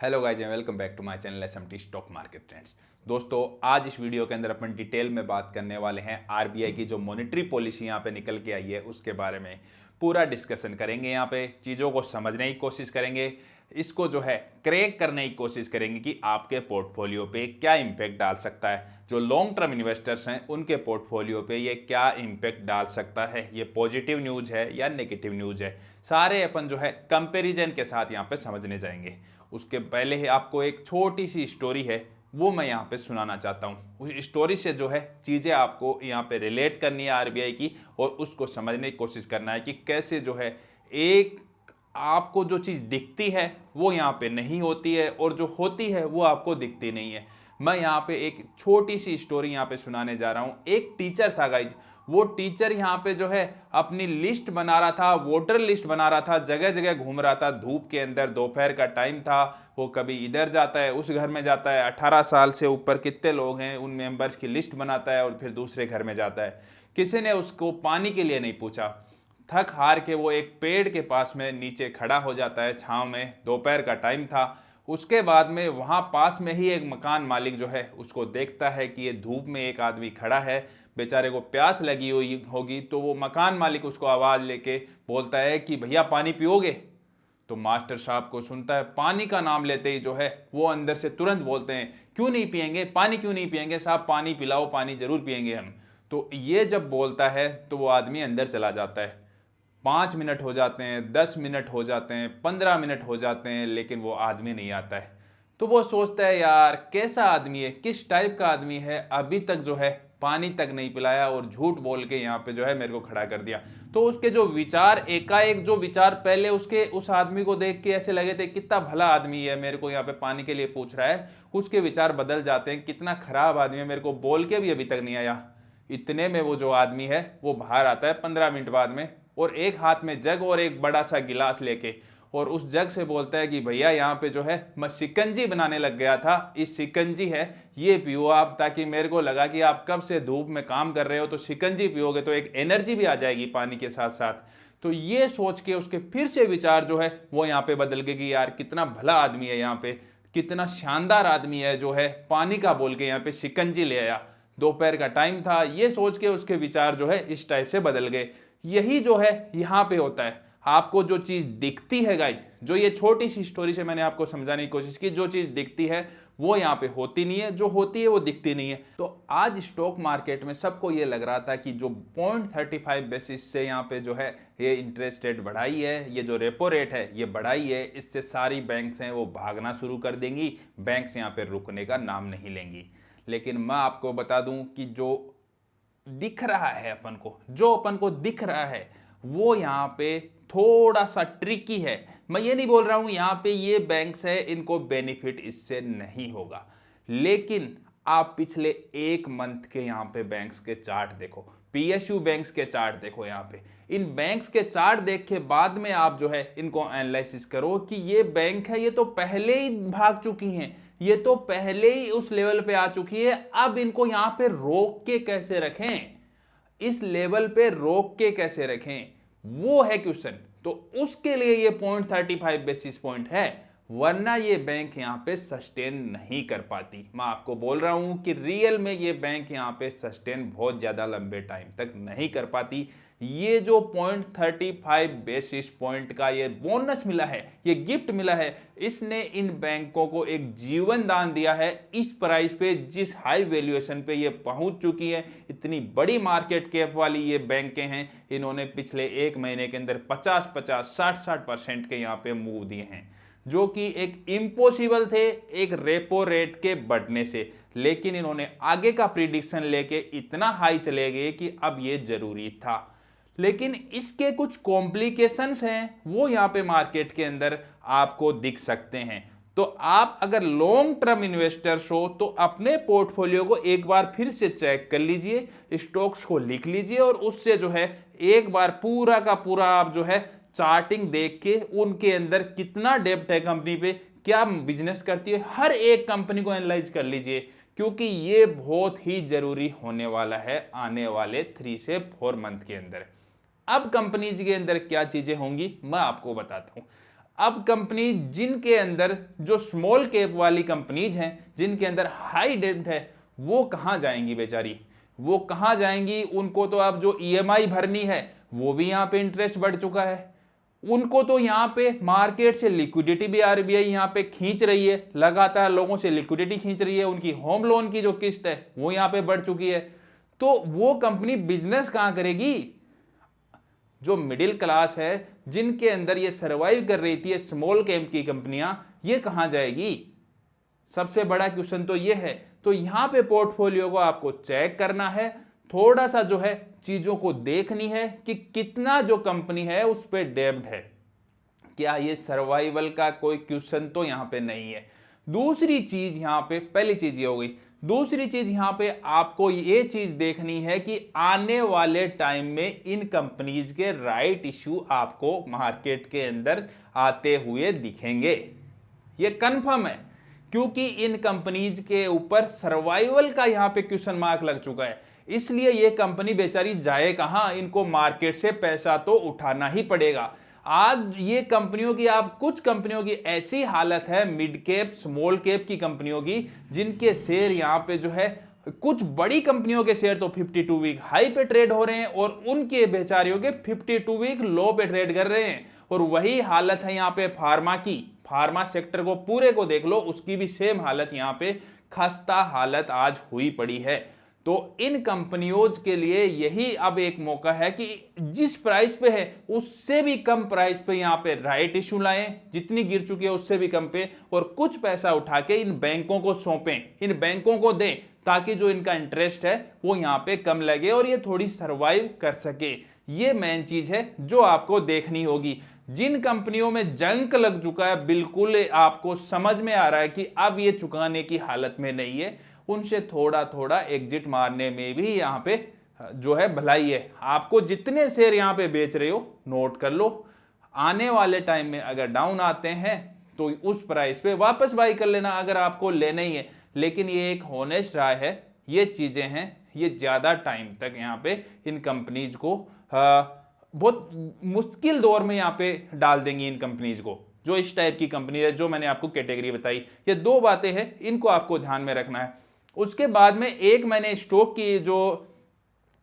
Hello guys and welcome back to my channel SMT stock market trends. दोस्तों, आज इस video के अंदर अपन डिटेल में बात करने वाले हैं आरबीआई की जो मॉनेटरी पॉलिसी यहाँ पे निकल के आई है उसके बारे में पूरा डिस्कशन करेंगे। यहाँ पे चीज़ों को समझने की कोशिश करेंगे, इसको जो है क्रैक करने की कोशिश करेंगे कि आपके पोर्टफोलियो पे क्या इम्पैक्ट डाल सकता है, जो लॉन्ग टर्म इन्वेस्टर्स हैं उनके पोर्टफोलियो पे ये क्या इम्पैक्ट डाल सकता है, ये पॉजिटिव न्यूज़ है या नेगेटिव न्यूज़ है, सारे अपन जो है कंपैरिजन के साथ यहाँ पे समझने जाएंगे। उसके पहले ही आपको एक छोटी सी स्टोरी है वो मैं यहाँ पे सुनाना चाहता हूँ। उस स्टोरी से जो है चीज़ें आपको यहाँ पे रिलेट करनी है आरबीआई की, और उसको समझने की कोशिश करना है कि कैसे जो है एक आपको जो चीज़ दिखती है वो यहाँ पे नहीं होती है और जो होती है वो आपको दिखती नहीं है। मैं यहाँ पे एक छोटी सी स्टोरी यहाँ पे सुनाने जा रहा हूँ। एक टीचर था गाइज, वो टीचर यहाँ पे जो है अपनी लिस्ट बना रहा था, वोटर लिस्ट बना रहा था, जगह जगह घूम रहा था धूप के अंदर। दोपहर का टाइम था, वो कभी इधर जाता है, उस घर में जाता है, 18 साल से ऊपर कितने लोग हैं उन मेंबर्स की लिस्ट बनाता है और फिर दूसरे घर में जाता है। किसी ने उसको पानी के लिए नहीं पूछा। थक हार के वो एक पेड़ के पास में नीचे खड़ा हो जाता है छांव में। दोपहर का टाइम था। उसके बाद में वहाँ पास में ही एक मकान मालिक जो है उसको देखता है कि ये धूप में एक आदमी खड़ा है, बेचारे को प्यास लगी हुई होगी। तो वो मकान मालिक उसको आवाज़ लेके बोलता है कि भैया पानी पियोगे। तो मास्टर साहब को सुनता है, पानी का नाम लेते ही जो है वो अंदर से तुरंत बोलते हैं, क्यों नहीं पियेंगे, पानी क्यों नहीं पियेंगे साहब, पानी पिलाओ, पानी जरूर पियेंगे हम। तो ये जब बोलता है तो वो आदमी अंदर चला जाता है। 5 मिनट हो जाते हैं, 10 मिनट हो जाते हैं, 15 मिनट हो जाते हैं, लेकिन वो आदमी नहीं आता है। तो वो सोचता है, यार कैसा आदमी है, किस टाइप का आदमी है, अभी तक जो है पानी तक नहीं पिलाया और झूठ बोल के यहाँ पे जो है मेरे को खड़ा कर दिया। तो उसके जो विचार, एकाएक जो विचार पहले उसके उस आदमी को देख के ऐसे लगे थे कितना भला आदमी है, मेरे को यहाँ पे पानी के लिए पूछ रहा है, उसके विचार बदल जाते हैं, कितना खराब आदमी है, मेरे को बोल के भी अभी तक नहीं आया। इतने में वो जो आदमी है वो बाहर आता है 15 मिनट बाद में, और एक हाथ में जग और एक बड़ा सा गिलास लेके, और उस जग से बोलता है कि भैया यहाँ पे जो है मैं शिकंजी बनाने लग गया था, इस शिकंजी है, ये पियो आप, ताकि मेरे को लगा कि आप कब से धूप में काम कर रहे हो, तो शिकंजी पियोगे तो एक एनर्जी भी आ जाएगी पानी के साथ साथ। तो ये सोच के उसके फिर से विचार जो है वो यहाँ पे बदल गए कि यार कितना भला आदमी है, यहाँ पे कितना शानदार आदमी है जो है पानी का बोल के यहाँ पे शिकंजी ले आया। दोपहर का टाइम था, ये सोच के उसके विचार जो है इस टाइप से बदल गए। यही जो है यहाँ पे होता है, आपको जो चीज दिखती है गाइज, जो ये छोटी सी स्टोरी से मैंने आपको समझाने की कोशिश की, जो चीज दिखती है वो यहाँ पे होती नहीं है, जो होती है वो दिखती नहीं है। तो आज स्टॉक मार्केट में सबको ये लग रहा था कि जो 0.35 बेसिस से यहाँ पे जो है ये इंटरेस्ट रेट बढ़ाई है, ये जो रेपो रेट है ये बढ़ाई है, इससे सारी बैंक्स हैं वो भागना शुरू कर देंगी, बैंक्स यहाँ पे रुकने का नाम नहीं लेंगी। लेकिन मैं आपको बता दूं कि जो दिख रहा है अपन को, जो अपन को दिख रहा है वो यहाँ पे थोड़ा सा ट्रिकी है। मैं ये नहीं बोल रहा हूं यहाँ पे ये बैंक्स है इनको बेनिफिट इससे नहीं होगा, लेकिन आप पिछले एक मंथ के यहाँ पे बैंक्स के चार्ट देखो, पीएसयू बैंक्स के चार्ट देखो, यहाँ पे इन बैंक्स के चार्ट देख के बाद में आप जो है इनको एनालिसिस करो कि ये बैंक है, ये तो पहले ही भाग चुकी हैं, ये तो पहले ही उस लेवल पे आ चुकी है, अब इनको यहां पे रोक के कैसे रखें, इस लेवल पे रोक के कैसे रखें, वो है क्वेश्चन। तो उसके लिए ये 0.35 बेसिस पॉइंट है, वरना ये बैंक यहां पे सस्टेन नहीं कर पाती। मैं आपको बोल रहा हूं कि रियल में ये बैंक यहां पे सस्टेन बहुत ज्यादा लंबे टाइम तक नहीं कर पाती। ये जो 0.35 बेसिस पॉइंट का ये बोनस मिला है, ये गिफ्ट मिला है, इसने इन बैंकों को एक जीवन दान दिया है। इस प्राइस पे, जिस हाई वैल्यूएशन पे ये पहुंच चुकी है, इतनी बड़ी मार्केट कैप वाली ये बैंकें हैं, इन्होंने पिछले एक महीने के अंदर 50-50, 60-60% के यहाँ पे मूव दिए हैं, जो कि एक इम्पॉसिबल थे एक रेपो रेट के बढ़ने से। लेकिन इन्होंने आगे का प्रिडिक्शन लेके इतना हाई चले गए कि अब ये जरूरी था। लेकिन इसके कुछ कॉम्प्लिकेशंस हैं, वो यहाँ पे मार्केट के अंदर आपको दिख सकते हैं। तो आप अगर लॉन्ग टर्म इन्वेस्टर्स हो तो अपने पोर्टफोलियो को एक बार फिर से चेक कर लीजिए, स्टॉक्स को लिख लीजिए, और उससे जो है एक बार पूरा का पूरा आप जो है चार्टिंग देख के उनके अंदर कितना डेब्ट है कंपनी पे, क्या बिजनेस करती है, हर एक कंपनी को एनालाइज कर लीजिए, क्योंकि ये बहुत ही जरूरी होने वाला है आने वाले 3 से 4 मंथ के अंदर। अब कंपनीज के अंदर क्या चीजें होंगी मैं आपको बताता हूं। अब कंपनी जिनके अंदर जो स्मॉल कैप वाली कंपनीज हैं, जिनके अंदर हाई डेब्ट है, वो कहां जाएंगी बेचारी, वो कहां जाएंगी। उनको तो अब जो ईएमआई भरनी है वो भी यहां पे इंटरेस्ट बढ़ चुका है, उनको तो यहां पे मार्केट से लिक्विडिटी भी आरबीआई यहां पे खींच रही है, लगातार लोगों से लिक्विडिटी खींच रही है, उनकी होम लोन की जो किस्त है वो यहां पे बढ़ चुकी है। तो वो कंपनी बिजनेस कहां करेगी। जो मिडिल क्लास है, जिनके अंदर ये सर्वाइव कर रही थी स्मॉल कैप की कंपनियां, ये कहां जाएगी। सबसे बड़ा क्वेश्चन तो ये है। तो यहां पे पोर्टफोलियो को आपको चेक करना है, थोड़ा सा जो है चीजों को देखनी है कि कितना जो कंपनी है उस पर डेब्ट है, क्या ये सर्वाइवल का कोई क्वेश्चन तो यहां पे नहीं है। दूसरी चीज यहां पे, पहली चीज ये हो गई, दूसरी चीज यहां पे आपको ये चीज देखनी है कि आने वाले टाइम में इन कंपनीज के राइट इश्यू आपको मार्केट के अंदर आते हुए दिखेंगे, ये कंफर्म है, क्योंकि इन कंपनीज के ऊपर सर्वाइवल का यहां पे क्वेश्चन मार्क लग चुका है। इसलिए ये कंपनी बेचारी जाए कहां, इनको मार्केट से पैसा तो उठाना ही पड़ेगा। आज ये कंपनियों की, आप कुछ कंपनियों की ऐसी हालत है, मिड कैप स्मॉल कैप की कंपनियों की, जिनके शेयर यहां पे जो है, कुछ बड़ी कंपनियों के शेयर तो 52 वीक हाई पे ट्रेड हो रहे हैं और उनके बेचारियों के 52 वीक लो पे ट्रेड कर रहे हैं। और वही हालत है यहां पे फार्मा की, फार्मा सेक्टर को पूरे को देख लो, उसकी भी सेम हालत यहां पे खस्ता हालत आज हुई पड़ी है। तो इन कंपनियों के लिए यही अब एक मौका है कि जिस प्राइस पे है उससे भी कम प्राइस पे यहां पे राइट इशू लाएं, जितनी गिर चुकी है उससे भी कम पे, और कुछ पैसा उठा के इन बैंकों को सौंपें, इन बैंकों को दें, ताकि जो इनका इंटरेस्ट है वो यहां पे कम लगे और ये थोड़ी सर्वाइव कर सके। ये मेन चीज है जो आपको देखनी होगी। जिन कंपनियों में जंक लग चुका है, बिल्कुल आपको समझ में आ रहा है कि अब ये चुकाने की हालत में नहीं है, उनसे थोड़ा थोड़ा एग्जिट मारने में भी यहां पे जो है भलाई है। आपको जितने शेयर यहां पे बेच रहे हो नोट कर लो, आने वाले टाइम में अगर डाउन आते हैं तो उस प्राइस पे वापस बाई कर लेना अगर आपको लेना ही है। लेकिन ये एक होनेस्ट राय है, ये चीजें हैं, ये ज्यादा टाइम तक यहां पे इन कंपनीज को बहुत मुश्किल दौर में यहां पे डाल देंगी। इन कंपनीज को, जो इस टाइप की कंपनी है, जो मैंने आपको कैटेगरी बताई, ये दो बातें हैं, इनको आपको ध्यान में रखना है। उसके बाद में एक मैंने स्टॉक की जो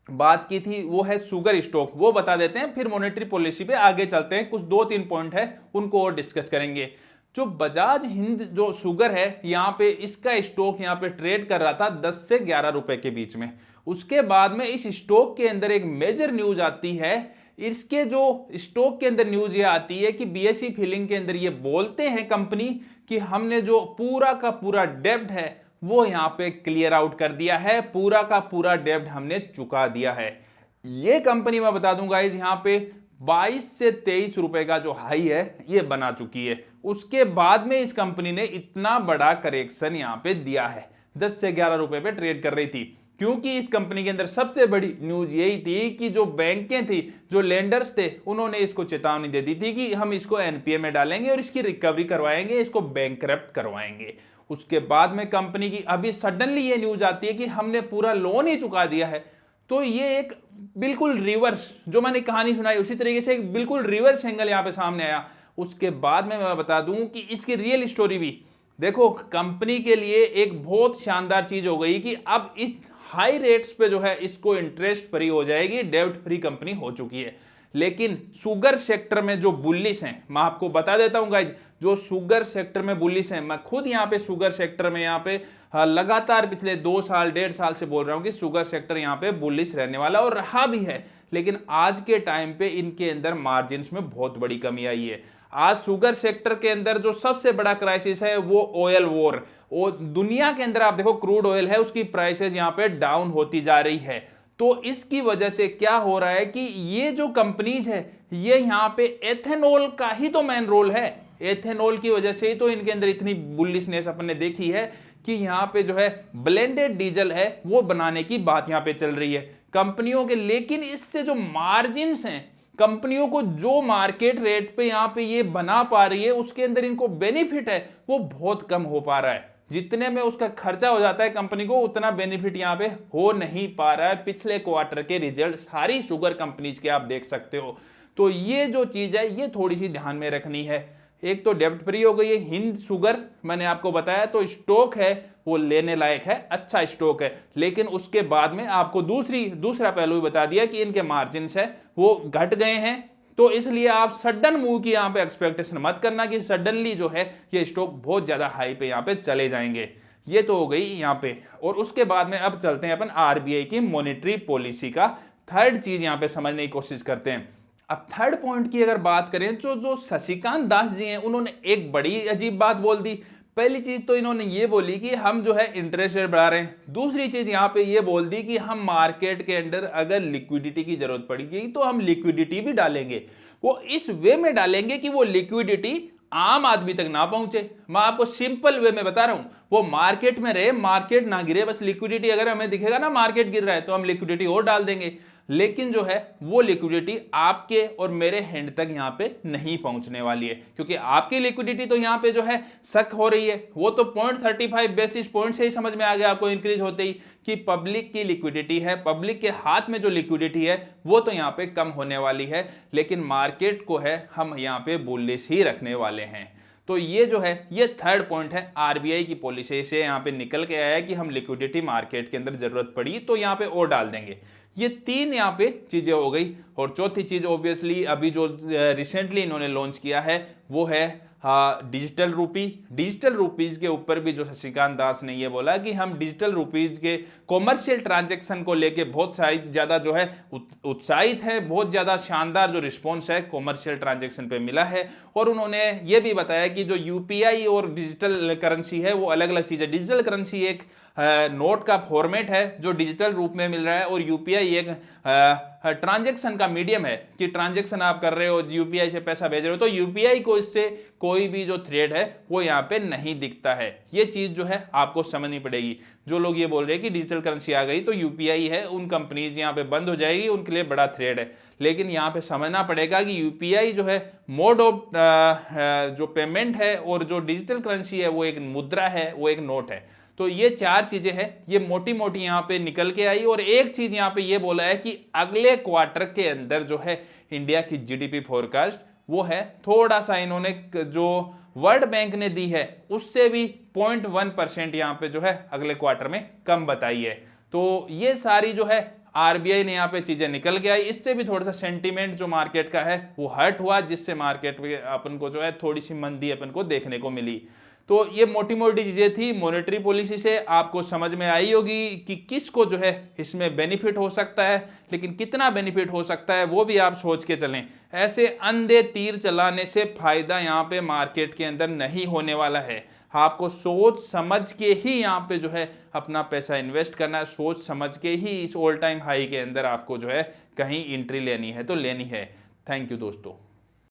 बात की थी वो है शुगर स्टॉक, वो बता देते हैं, फिर मॉनेटरी पॉलिसी पे आगे चलते हैं। कुछ 2-3 पॉइंट है उनको और डिस्कस करेंगे। जो बजाज हिंद जो शुगर है, यहां पे इसका स्टॉक यहां पे ट्रेड कर रहा था 10 से 11 रुपए के बीच में। उसके बाद में इस स्टॉक के अंदर एक मेजर न्यूज आती है। इसके जो स्टॉक के अंदर न्यूज ये आती है कि बीएसई फीलिंग के अंदर ये बोलते हैं कंपनी कि हमने जो पूरा का पूरा डेब्ट है वो यहां पे क्लियर आउट कर दिया है, पूरा का पूरा डेब्ट हमने चुका दिया है। ये कंपनी मैं बता दूंगा यहां पे 22 से 23 रुपए का जो हाई है ये बना चुकी है। उसके बाद में इस कंपनी ने इतना बड़ा करेक्शन यहां पे दिया है, 10 से 11 रुपए पे ट्रेड कर रही थी, क्योंकि इस कंपनी के अंदर सबसे बड़ी न्यूज यही थी कि जो बैंकें थी, जो लेंडर्स थे, उन्होंने इसको चेतावनी दे दी थी कि हम इसको एनपीए में डालेंगे और इसकी रिकवरी करवाएंगे, इसको बैंकरप्ट करवाएंगे। उसके बाद में कंपनी की अभी सडनली ये न्यूज आती है कि हमने पूरा लोन ही चुका दिया है। तो ये एक बिल्कुल रिवर्स, जो मैंने कहानी सुनाई उसी तरीके से एक बिल्कुल रिवर्स एंगल यहां पे सामने आया। उसके बाद में मैं बता दूं कि इसकी रियल स्टोरी भी देखो, कंपनी के लिए एक बहुत शानदार चीज हो गई कि अब इस हाई रेट्स पे जो है इसको इंटरेस्ट फ्री हो जाएगी, डेब्ट फ्री कंपनी हो चुकी है। लेकिन शुगर सेक्टर में जो बुलिश हैं, मैं आपको बता देता हूं गाइज, जो शुगर सेक्टर में बुलिश हैं, मैं खुद यहां पे शुगर सेक्टर में यहां पे लगातार पिछले 2 साल 1.5 साल से बोल रहा हूं कि शुगर सेक्टर यहां पे बुलिश रहने वाला और रहा भी है। लेकिन आज के टाइम पे इनके अंदर मार्जिन में बहुत बड़ी कमी आई है। आज शुगर सेक्टर के अंदर जो सबसे बड़ा क्राइसिस है वो ऑयल वॉर, और दुनिया के अंदर आप देखो क्रूड ऑयल है, उसकी प्राइसेस यहां पे डाउन होती जा रही है। तो इसकी वजह से क्या हो रहा है कि ये जो कंपनीज है, ये यहां पे एथेनॉल का ही तो मेन रोल है। एथेनॉल की वजह से ही तो इनके अंदर इतनी बुलिशनेस अपन ने देखी है कि यहां पे जो है ब्लेंडेड डीजल है वो बनाने की बात यहां पे चल रही है कंपनियों के। लेकिन इससे जो मार्जिन्स हैं, कंपनियों को जो मार्केट रेट पे यहां पे ये बना पा रही है, उसके अंदर इनको बेनिफिट है वो बहुत कम हो पा रहा है। जितने में उसका खर्चा हो जाता है कंपनी को, उतना बेनिफिट यहां पे हो नहीं पा रहा है। पिछले क्वार्टर के रिजल्ट सारी शुगर कंपनीज के आप देख सकते हो। तो ये जो चीज है ये थोड़ी सी ध्यान में रखनी है। एक तो डेब्ट फ्री हो गई है। हिंद शुगर मैंने आपको बताया, तो स्टॉक है वो लेने लायक है, अच्छा स्टॉक है, लेकिन उसके बाद में आपको दूसरा पहलू भी बता दिया कि इनके मार्जिन है वो घट गए हैं। तो इसलिए आप सडन मूव की यहां पे एक्सपेक्टेशन मत करना कि सडनली जो है ये स्टॉक बहुत ज्यादा हाई पे यहां पे चले जाएंगे। ये तो हो गई यहां पे। और उसके बाद में अब चलते हैं अपन आरबीआई की मॉनेटरी पॉलिसी का थर्ड चीज यहां पे समझने की कोशिश करते हैं। अब थर्ड पॉइंट की अगर बात करें तो जो शशिकांत दास जी हैं उन्होंने एक बड़ी अजीब बात बोल दी। पहली चीज तो इन्होंने ये बोली कि हम जो है इंटरेस्ट रेट बढ़ा रहे हैं। दूसरी चीज यहां पे ये बोल दी कि हम मार्केट के अंदर अगर लिक्विडिटी की जरूरत पड़ेगी तो हम लिक्विडिटी भी डालेंगे। वो इस वे में डालेंगे कि वो लिक्विडिटी आम आदमी तक ना पहुंचे। मैं आपको सिंपल वे में बता रहा हूं, वो मार्केट में रहे, मार्केट ना गिरे, बस लिक्विडिटी अगर हमें दिखेगा ना मार्केट गिर रहा है तो हम लिक्विडिटी और डाल देंगे, लेकिन जो है वो लिक्विडिटी आपके और मेरे हैंड तक यहां पे नहीं पहुंचने वाली है। क्योंकि आपकी लिक्विडिटी तो यहां पे जो है शक हो रही है, वो तो 0.35 बेसिस पॉइंट से ही समझ में आ गया आपको इंक्रीज होते ही कि पब्लिक की लिक्विडिटी है, पब्लिक के हाथ में जो लिक्विडिटी है वो तो यहां पे कम होने वाली है, लेकिन मार्केट को है हम यहां पे बुलिश ही रखने वाले हैं। तो ये जो है ये थर्ड पॉइंट है आरबीआई की पॉलिसी से यहां पे निकल के आया है कि हम लिक्विडिटी मार्केट के अंदर जरूरत पड़ी तो यहां पे और डाल देंगे। ये तीन यहां पे चीजें हो गई। और चौथी चीज ऑब्वियसली अभी जो रिसेंटली इन्होंने लॉन्च किया है वो है डिजिटल रूपी। डिजिटल रूपीज के ऊपर भी जो शशिकांत दास ने ये बोला कि हम डिजिटल रूपीज के कॉमर्शियल ट्रांजैक्शन को लेके बहुत ज्यादा जो है उत्साहित है, बहुत ज्यादा शानदार जो रिस्पॉन्स है कॉमर्शियल ट्रांजैक्शन पे मिला है। और उन्होंने ये भी बताया कि जो यूपीआई और डिजिटल करेंसी है वो अलग अलग चीज है। डिजिटल करेंसी एक नोट का फॉर्मेट है जो डिजिटल रूप में मिल रहा है, और यूपीआई एक ट्रांजैक्शन का मीडियम है कि ट्रांजैक्शन आप कर रहे हो, यूपीआई से पैसा भेज रहे हो, तो यूपीआई को इससे कोई भी जो थ्रेड है वो यहाँ पे नहीं दिखता है। ये चीज जो है आपको समझनी पड़ेगी। जो लोग ये बोल रहे हैं कि डिजिटल करेंसी आ गई तो यूपीआई है उन कंपनीज यहाँ पे बंद हो जाएगी, उनके लिए बड़ा थ्रेड है, लेकिन यहाँ पे समझना पड़ेगा कि यूपीआई जो है मोड ऑफ जो पेमेंट है, और जो डिजिटल करेंसी है वो एक मुद्रा है, वो एक नोट है। तो ये चार चीजें हैं, ये मोटी मोटी यहां पे निकल के आई। और एक चीज यहां पे ये बोला है कि अगले क्वार्टर के अंदर जो है इंडिया की जीडीपी फोरकास्ट वो है थोड़ा सा, इन्होंने जो वर्ल्ड बैंक ने दी है उससे भी 0.1% यहां पे जो है अगले क्वार्टर में कम बताई है। तो ये सारी जो है आरबीआई ने यहाँ पे चीजें निकल के आई। इससे भी थोड़ा सा सेंटीमेंट जो मार्केट का है वो हर्ट हुआ, जिससे मार्केट में अपन को जो है थोड़ी सी मंदी अपन को देखने को मिली। तो ये मोटी मोटी चीजें थी मॉनेटरी पॉलिसी से, आपको समझ में आई होगी कि किसको जो है इसमें बेनिफिट हो सकता है, लेकिन कितना बेनिफिट हो सकता है वो भी आप सोच के चलें। ऐसे अंधे तीर चलाने से फायदा यहाँ पे मार्केट के अंदर नहीं होने वाला है। आपको सोच समझ के ही यहाँ पे जो है अपना पैसा इन्वेस्ट करना है, सोच समझ के ही इस ऑल टाइम हाई के अंदर आपको जो है कहीं एंट्री लेनी है तो लेनी है। थैंक यू दोस्तों।